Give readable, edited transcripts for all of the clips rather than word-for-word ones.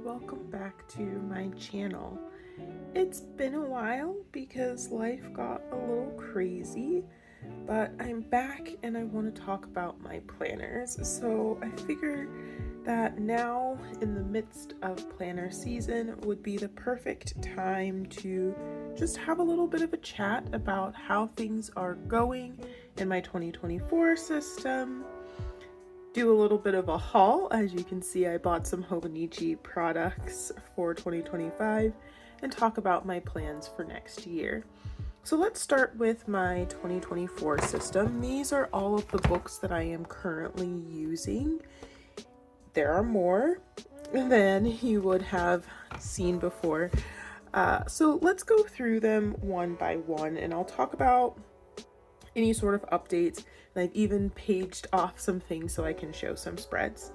welcome back to my channel. It's been a while because life got a little crazy, but I'm back and I want to talk about my planners. So I figured that now in the midst of planner season would be the perfect time to just have a little bit of a chat about how things are going in my 2024 system. Do a little bit of a haul. As you can see, I bought some Hobonichi products for 2025 and talk about my plans for next year. So let's start with my 2024 system. These are all of the books that I am currently using. There are more than you would have seen before. So let's go through them one by one, and I'll talk about any sort of updates, and I've even paged off some things so I can show some spreads.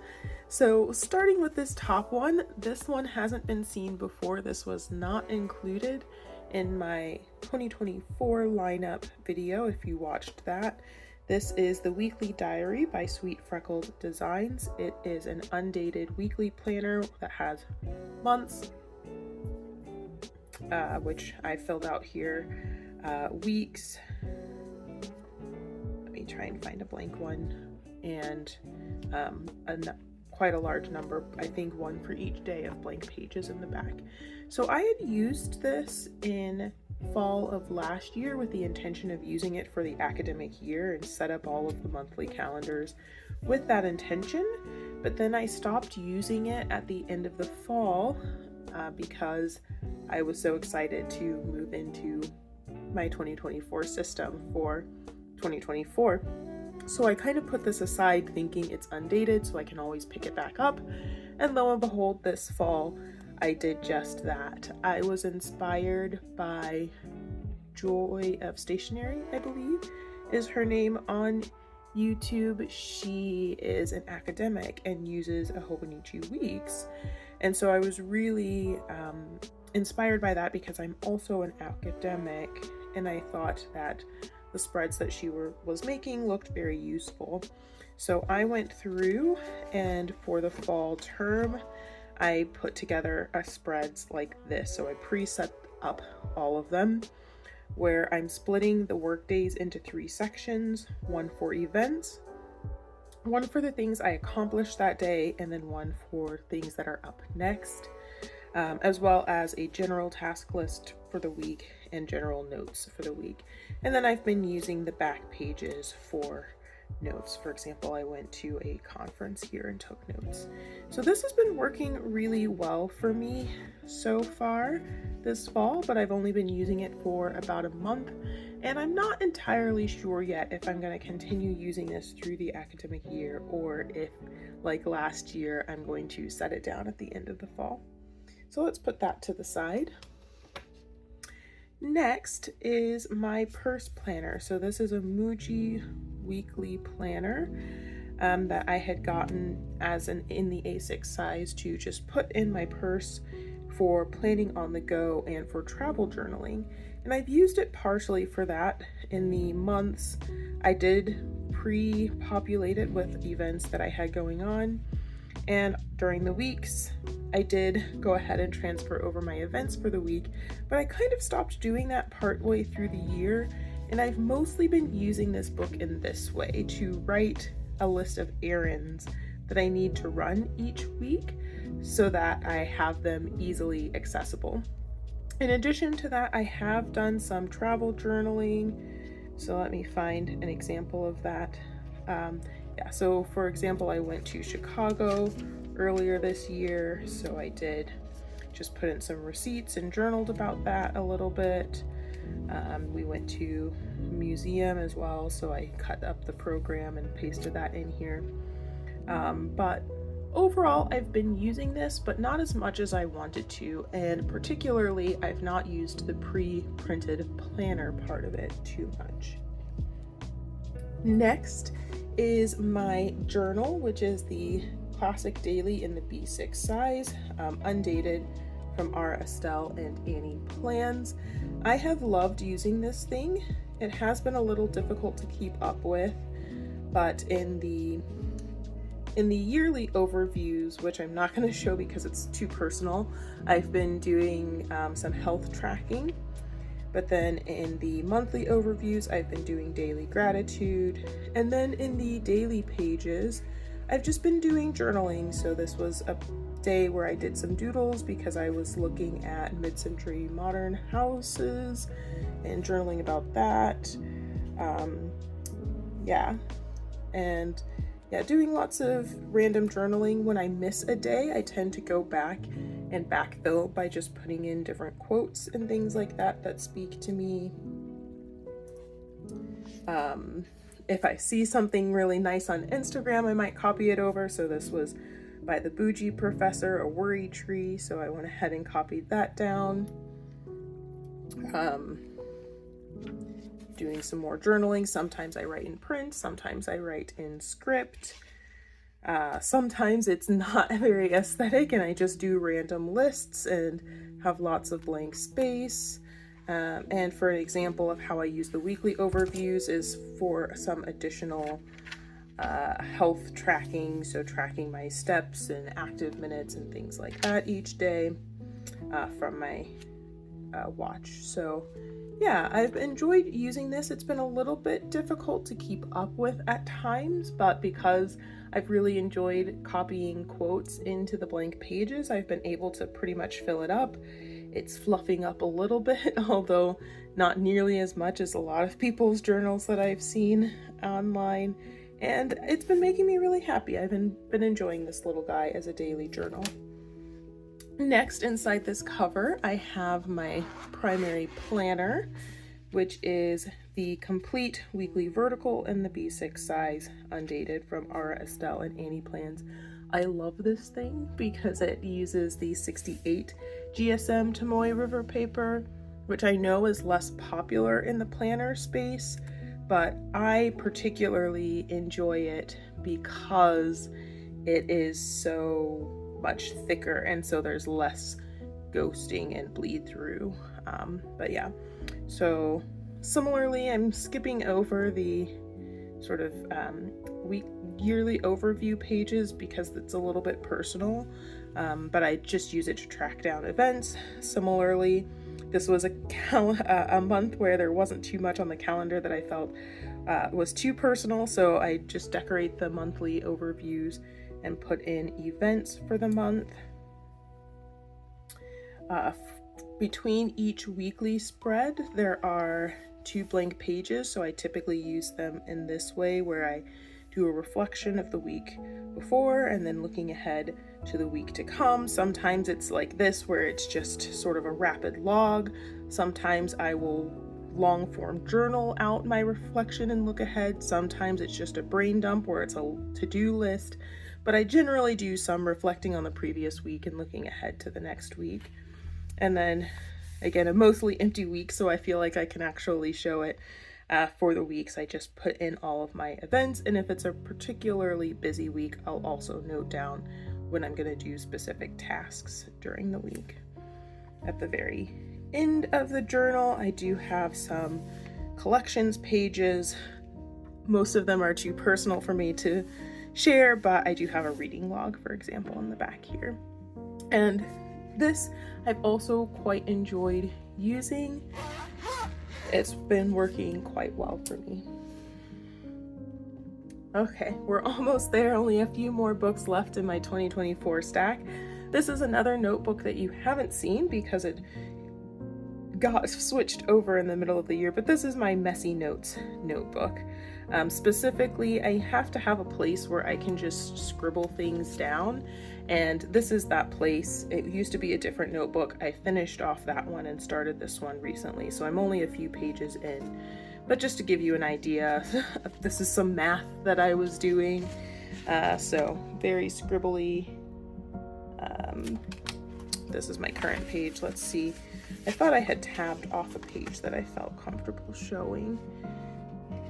So starting with this top one, this one hasn't been seen before. This was not included in my 2024 lineup video if you watched that. This is the Weekly Diary by Sweet Freckled Designs. It is an undated weekly planner that has months, which I filled out here, weeks, try and find a blank one, and quite a large number, I think one for each day of blank pages in the back. So I had used this in fall of last year with the intention of using it for the academic year and set up all of the monthly calendars with that intention, but then I stopped using it at the end of the fall because I was so excited to move into my 2024 system for 2024. So I kind of put this aside thinking it's undated so I can always pick it back up, and lo and behold, this fall I did just that. I was inspired by Joy of Stationery, I believe is her name on YouTube. She is an academic and uses a Hobonichi Weeks, and so I was really inspired by that because I'm also an academic, and I thought that the spreads that she was making looked very useful. So I went through, and for the fall term, I put together spreads like this. So I preset up all of them, where I'm splitting the work days into 3 sections, one for events, one for the things I accomplished that day, and then one for things that are up next, as well as a general task list for the week and general notes for the week. And then I've been using the back pages for notes. For example, I went to a conference here and took notes. So this has been working really well for me so far this fall, but I've only been using it for about a month, and I'm not entirely sure yet if I'm going to continue using this through the academic year, or if, like last year, I'm going to set it down at the end of the fall. So let's put that to the side. Next is my purse planner. So this is a Muji weekly planner that I had gotten as in the A6 size to just put in my purse for planning on the go and for travel journaling. And I've used it partially for that. In the months, I did pre-populate it with events that I had going on. And during the weeks, I did go ahead and transfer over my events for the week, but I kind of stopped doing that partway through the year, and I've mostly been using this book in this way to write a list of errands that I need to run each week so that I have them easily accessible. In addition to that, I have done some travel journaling, so let me find an example of that. So for example, I went to Chicago earlier this year, so I did just put in some receipts and journaled about that a little bit. We went to a museum as well, so I cut up the program and pasted that in here. But overall, I've been using this, but not as much as I wanted to, and particularly I've not used the pre-printed planner part of it too much. Next is my journal, which is the Classic Daily in the B6 size, undated, from our Estelle and Annie plans. I have loved using this thing. It has been a little difficult to keep up with, but in the in the yearly overviews, which I'm not going to show because it's too personal, I've been doing some health tracking. But then in the monthly overviews, I've been doing daily gratitude. And then in the daily pages, I've just been doing journaling. So this was a day where I did some doodles because I was looking at mid-century modern houses and journaling about that. Doing lots of random journaling. When I miss a day, I tend to go back and backfill by just putting in different quotes and things like that speak to me. If I see something really nice on Instagram, I might copy it over. So this was by the Bougie Professor, a worry tree. So I went ahead and copied that down. Doing some more journaling. Sometimes I write in print, sometimes I write in script. Sometimes it's not very aesthetic and I just do random lists and have lots of blank space. And for an example of how I use the weekly overviews is for some additional health tracking, so tracking my steps and active minutes and things like that each day from my watch. So yeah, I've enjoyed using this. It's been a little bit difficult to keep up with at times, but because I've really enjoyed copying quotes into the blank pages, I've been able to pretty much fill it up. It's fluffing up a little bit, although not nearly as much as a lot of people's journals that I've seen online. And it's been making me really happy. I've been enjoying this little guy as a daily journal. Next, inside this cover, I have my primary planner, which is the complete weekly vertical in the B6 size, undated, from Ara Estelle and Annie Plans. I love this thing because it uses the 68 GSM Tomoe River paper, which I know is less popular in the planner space, but I particularly enjoy it because it is so much thicker and so there's less ghosting and bleed through. But yeah, so similarly, I'm skipping over the sort of yearly overview pages because it's a little bit personal, but I just use it to track down events. Similarly, this was a month where there wasn't too much on the calendar that I felt was too personal, so I just decorate the monthly overviews and put in events for the month. Between each weekly spread, there are 2 blank pages, so I typically use them in this way where I do a reflection of the week before and then looking ahead to the week to come. Sometimes it's like this where it's just sort of a rapid log. Sometimes I will long form journal out my reflection and look ahead. Sometimes it's just a brain dump where it's a to-do list, but I generally do some reflecting on the previous week and looking ahead to the next week. And then again, a mostly empty week, so I feel like I can actually show it for the weeks. I just put in all of my events, and if it's a particularly busy week, I'll also note down when I'm going to do specific tasks during the week. At the very end of the journal, I do have some collections pages. Most of them are too personal for me to share, but I do have a reading log, for example, in the back here. And this I've also quite enjoyed using. It's been working quite well for me. Okay, we're almost there. Only a few more books left in my 2024 stack. This is another notebook that you haven't seen because it got switched over in the middle of the year, but this is my messy notes notebook. Specifically, I have to have a place where I can just scribble things down, and this is that place. It used to be a different notebook. I finished off that one and started this one recently, so I'm only a few pages in. But just to give you an idea, this is some math that I was doing, so very scribbly. This is my current page. Let's see. I thought I had tabbed off a page that I felt comfortable showing.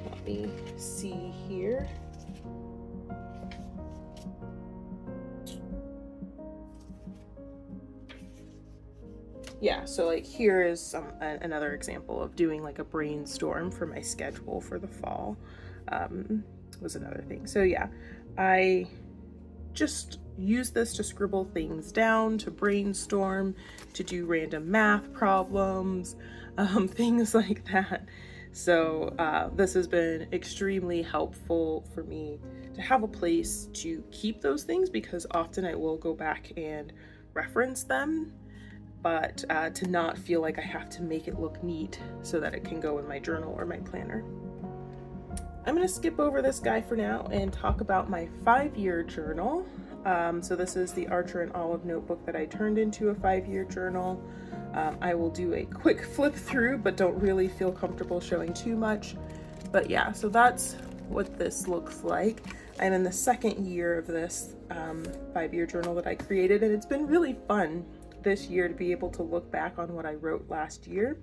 Let me see here. Yeah, so like here is another example of doing like a brainstorm for my schedule for the fall. Was another thing. So yeah, I just use this to scribble things down, to brainstorm, to do random math problems, things like that. So this has been extremely helpful for me to have a place to keep those things, because often I will go back and reference them, but to not feel like I have to make it look neat so that it can go in my journal or my planner. I'm going to skip over this guy for now and talk about my 5-year journal. So this is the Archer and Olive notebook that I turned into a 5-year journal. I will do a quick flip through, but don't really feel comfortable showing too much. But yeah, so that's what this looks like. I'm in the 2nd year of this 5-year journal that I created, and it's been really fun this year to be able to look back on what I wrote last year.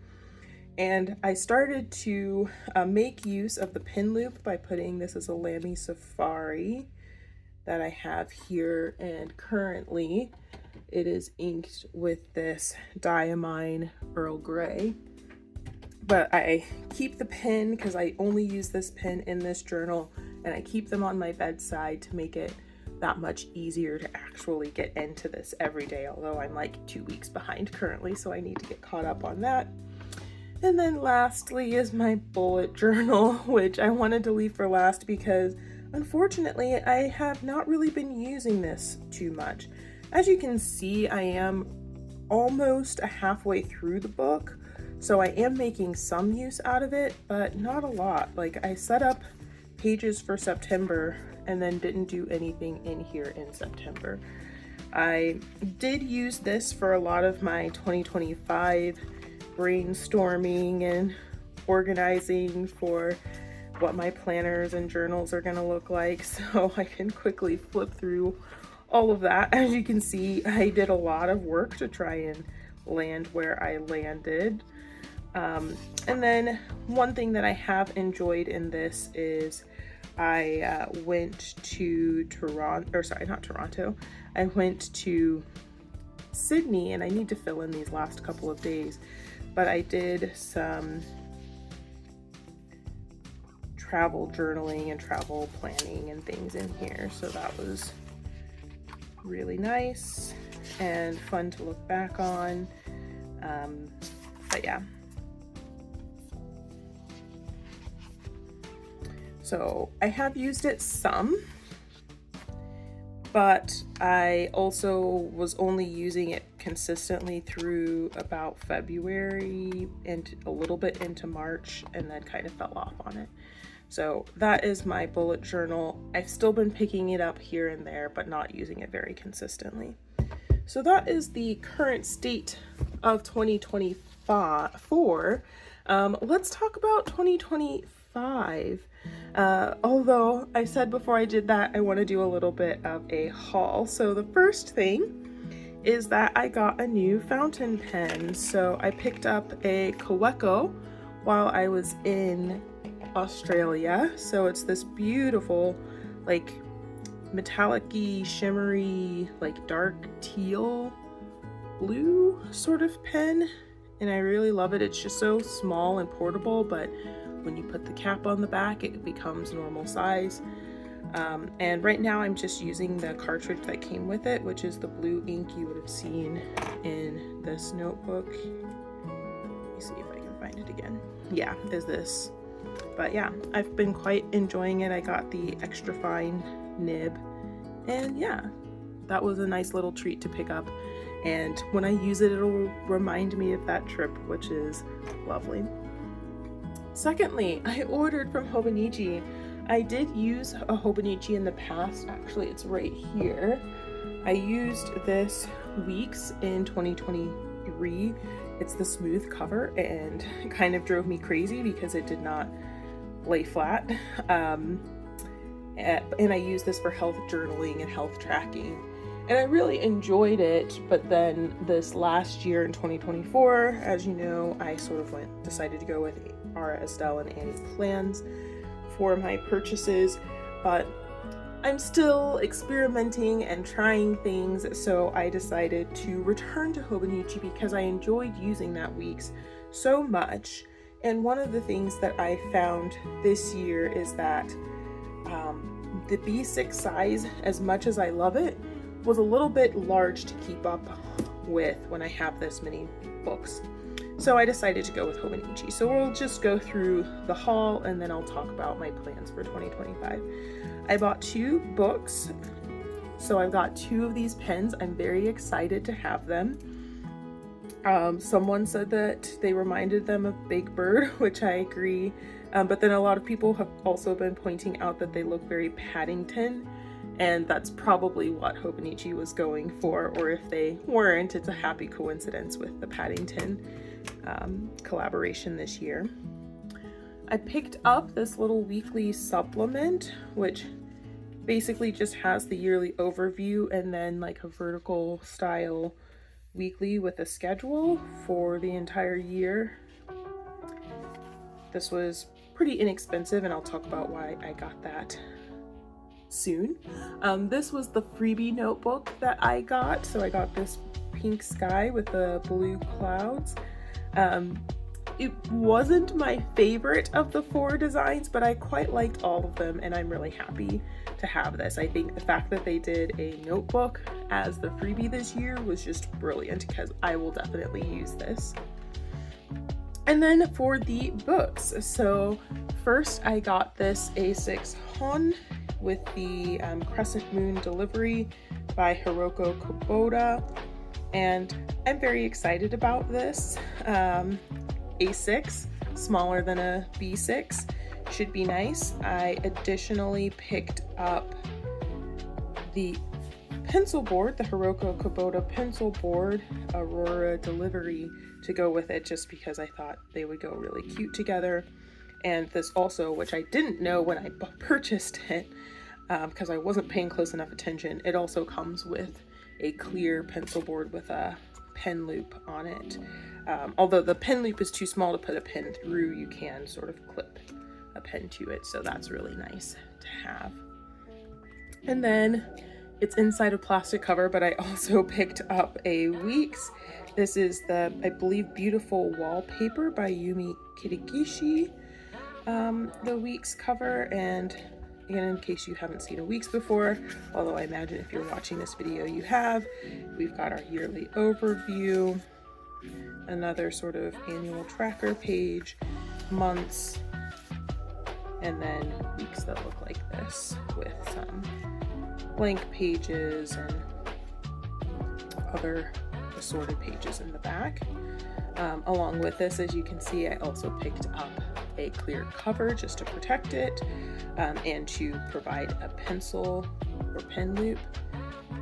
And I started to make use of the pin loop by putting, this is a Lamy Safari that I have here, and currently it is inked with this Diamine Earl Grey. But I keep the pin because I only use this pin in this journal, and I keep them on my bedside to make it that much easier to actually get into this every day, although I'm like 2 weeks behind currently, so I need to get caught up on that. And then lastly is my bullet journal, which I wanted to leave for last because unfortunately I have not really been using this too much. As you can see, I am almost halfway through the book, so I am making some use out of it, but not a lot. Like, I set up pages for September and then didn't do anything in here in September. I did use this for a lot of my 2025 brainstorming and organizing for what my planners and journals are going to look like, so I can quickly flip through all of that. As you can see, I did a lot of work to try and land where I landed. And then one thing that I have enjoyed in this is I went to I went to Sydney, and I need to fill in these last couple of days, but I did some travel journaling and travel planning and things in here, so that was really nice and fun to look back on. But yeah, so I have used it some, but I also was only using it consistently through about February and a little bit into March, and then kind of fell off on it. So that is my bullet journal. I've still been picking it up here and there, but not using it very consistently. So that is the current state of 2024. Let's talk about 2025. Although I said before I did that, I want to do a little bit of a haul. So the first thing is that I got a new fountain pen. So I picked up a Kaweco while I was in Australia. So it's this beautiful, like, metallic-y, shimmery, like dark teal blue sort of pen, and I really love it. It's just so small and portable, but when you put the cap on the back, it becomes normal size. And right now I'm just using the cartridge that came with it, which is the blue ink you would have seen in this notebook. Let me see if I can find it again. Yeah, is this. But yeah, I've been quite enjoying it. I got the extra fine nib, and yeah, that was a nice little treat to pick up. And when I use it, it'll remind me of that trip, which is lovely. Secondly, I ordered from Hobonichi. I did use a Hobonichi in the past. Actually, it's right here. I used this weeks in 2023. It's the smooth cover, and it kind of drove me crazy because it did not lay flat. And I use this for health journaling and health tracking, and I really enjoyed it. But then this last year in 2024, as you know, I sort of decided to go with Ara Estelle and Annie's plans for my purchases, but I'm still experimenting and trying things, so I decided to return to Hobonichi because I enjoyed using that weeks so much. And one of the things that I found this year is that the B6 size, as much as I love it, was a little bit large to keep up with when I have this many books. So I decided to go with Hobonichi. So we'll just go through the haul and then I'll talk about my plans for 2025. I bought 2 books. So I've got 2 of these pens. I'm very excited to have them. Someone said that they reminded them of Big Bird, which I agree. But then a lot of people have also been pointing out that they look very Paddington, and that's probably what Hobonichi was going for, or if they weren't, it's a happy coincidence with the Paddington collaboration this year. I picked up this little weekly supplement, which basically just has the yearly overview and then like a vertical style weekly with a schedule for the entire year. This was pretty inexpensive, and I'll talk about why I got that soon. This was the freebie notebook that I got. So I got this pink sky with the blue clouds. It wasn't my favorite of the 4 designs, but I quite liked all of them, and I'm really happy to have this. I think the fact that they did a notebook as the freebie this year was just brilliant, because I will definitely use this. And then for the books, so first I got this A6 Hon with the Crescent Moon Delivery by Hiroko Kubota, and I'm very excited about this. A6, smaller than a B6, should be nice. I additionally picked up the pencil board, the Hiroko Kubota pencil board, Aurora Delivery, to go with it, just because I thought they would go really cute together. And this also, which I didn't know when I purchased it, because I wasn't paying close enough attention, it also comes with a clear pencil board with a pen loop on it. Although the pen loop is too small to put a pen through, you can sort of clip a pen to it, so that's really nice to have. And then it's inside a plastic cover, but I also picked up a Weeks. This is the, I believe, Beautiful Wallpaper by Yumi Kirigishi, the Weeks cover. And again, in case you haven't seen a Weeks before, although I imagine if you're watching this video you have, we've got our yearly overview, another sort of annual tracker page, months, and then weeks that look like this with some blank pages and other assorted pages in the back. Along with this, as you can see, I also picked up a clear cover just to protect it, and to provide a pencil or pen loop.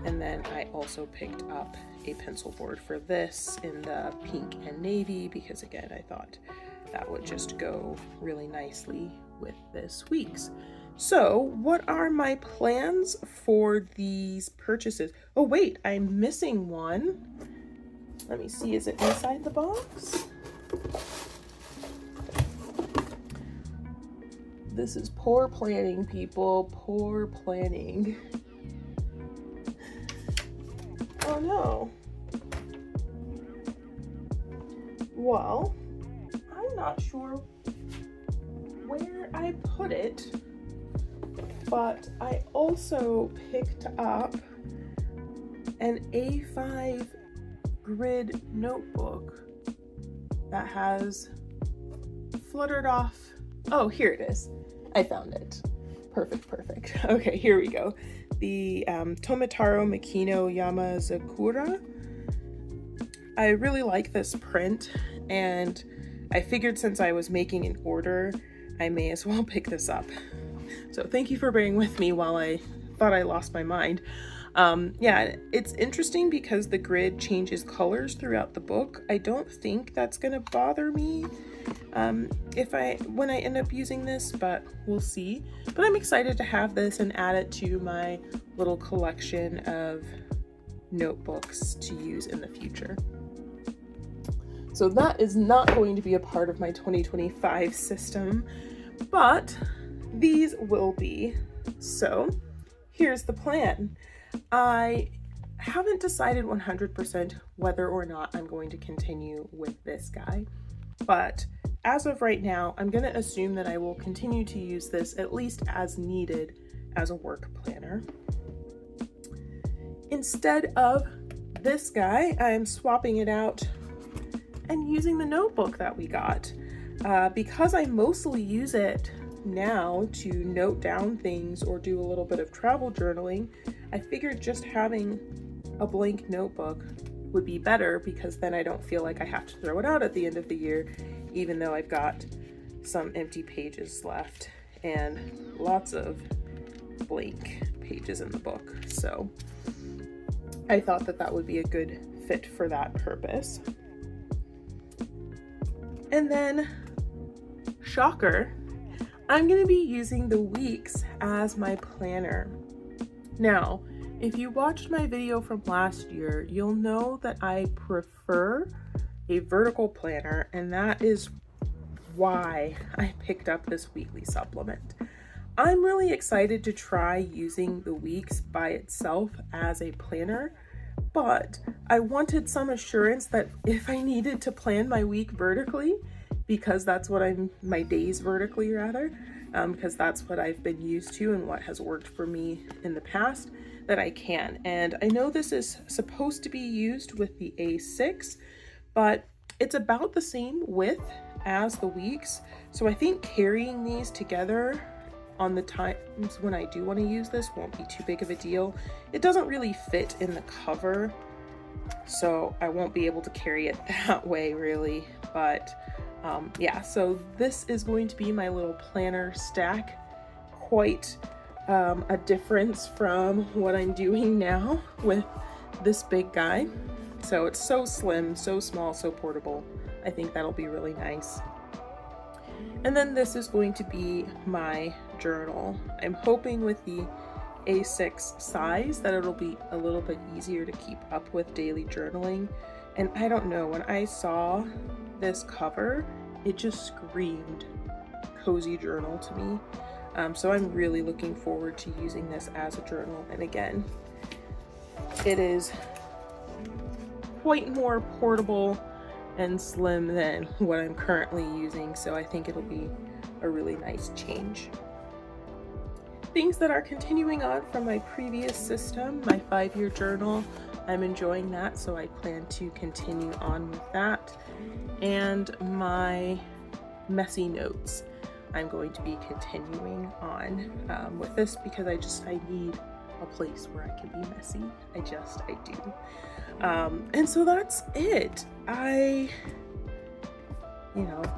And then I also picked up a pencil board for this in the pink and navy, because again, I thought that would just go really nicely with this Weeks. So what are my plans for these purchases? Oh wait, I'm missing one. Let me see, is it inside the box? This is poor planning, people, poor planning. Oh no. Well, I'm not sure where I put it, but I also picked up an A5 grid notebook that has fluttered off. Oh, here it is. I found it. Perfect. Okay, here we go. The Tomitaro Makino Yamazakura. I really like this print, and I figured since I was making an order, I may as well pick this up. So thank you for bearing with me while I thought I lost my mind. Yeah, it's interesting because the grid changes colors throughout the book. I don't think that's gonna bother me when I end up using this, but we'll see. But I'm excited to have this and add it to my little collection of notebooks to use in the future. So that is not going to be a part of my 2025 system, but these will be. So here's the plan. I haven't decided 100% whether or not I'm going to continue with this guy, but as of right now, I'm going to assume that I will continue to use this at least as needed as a work planner. Instead of this guy, I'm swapping it out and using the notebook that we got. Because I mostly use it now to note down things or do a little bit of travel journaling, I figured just having a blank notebook would be better, because then I don't feel like I have to throw it out at the end of the year, even though I've got some empty pages left and lots of blank pages in the book. So I thought that that would be a good fit for that purpose. And then, shocker, I'm going to be using the weeks as my planner. Now, if you watched my video from last year, you'll know that I prefer a vertical planner, and that is why I picked up this weekly supplement. I'm really excited to try using the weeks by itself as a planner, but I wanted some assurance that if I needed to plan my week vertically, because that's what my days vertically rather, because that's what I've been used to and what has worked for me in the past, that I can. And I know this is supposed to be used with the A6, but it's about the same width as the weeks. So I think carrying these together on the times when I do want to use this won't be too big of a deal. It doesn't really fit in the cover, so I won't be able to carry it that way really. But yeah, so this is going to be my little planner stack. Quite a difference from what I'm doing now with this big guy. So it's so slim, so small, so portable. I think that'll be really nice. And then this is going to be my journal. I'm hoping with the A6 size that it'll be a little bit easier to keep up with daily journaling. And I don't know, when I saw this cover, it just screamed cozy journal to me. So I'm really looking forward to using this as a journal. And again, it is quite more portable and slim than what I'm currently using, so I think it'll be a really nice change. Things that are continuing on from my previous system, my 5-year journal, I'm enjoying that, so I plan to continue on with that. And my messy notes, I'm going to be continuing on with this, because I need a place where I can be messy. I do. And so that's it.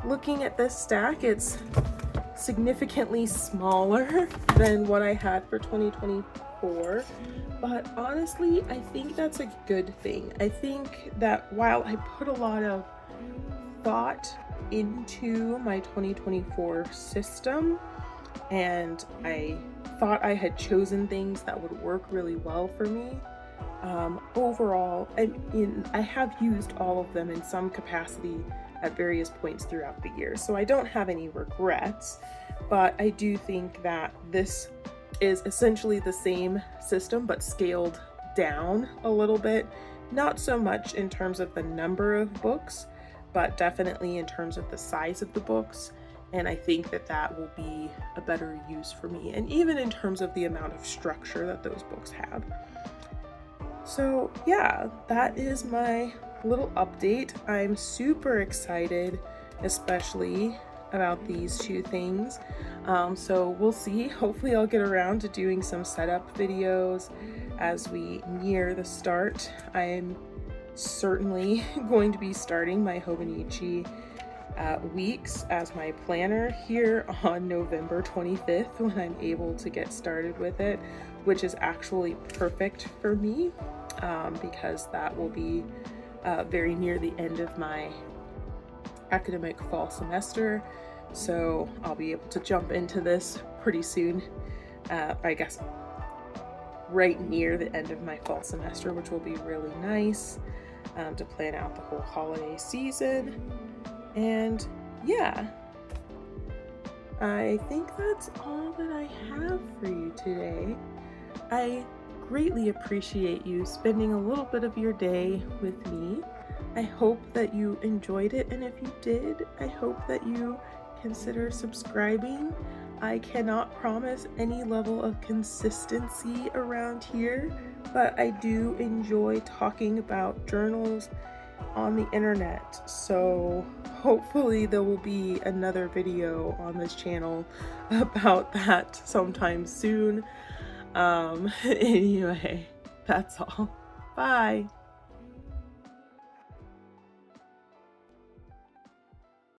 Looking at this stack, it's significantly smaller than what I had for 2024, but honestly, I think that's a good thing. I think that while I put a lot of thought into my 2024 system, and I thought I had chosen things that would work really well for me, overall, I have used all of them in some capacity at various points throughout the year, so I don't have any regrets, but I do think that this is essentially the same system but scaled down a little bit, not so much in terms of the number of books, but definitely in terms of the size of the books, and I think that that will be a better use for me, and even in terms of the amount of structure that those books have. So yeah, that is my little update. I'm super excited, especially about these two things. So we'll see. Hopefully I'll get around to doing some setup videos as we near the start. I'm certainly going to be starting my Hobonichi weeks as my planner here on November 25th when I'm able to get started with it, which is actually perfect for me because that will be very near the end of my academic fall semester. So I'll be able to jump into this pretty soon, I guess right near the end of my fall semester, which will be really nice to plan out the whole holiday season. And yeah, I think that's all that I have for you today. I greatly appreciate you spending a little bit of your day with me. I hope that you enjoyed it, and if you did, I hope that you consider subscribing. I cannot promise any level of consistency around here, but I do enjoy talking about journals on the internet, so hopefully there will be another video on this channel about that sometime soon. Anyway, that's all. Bye.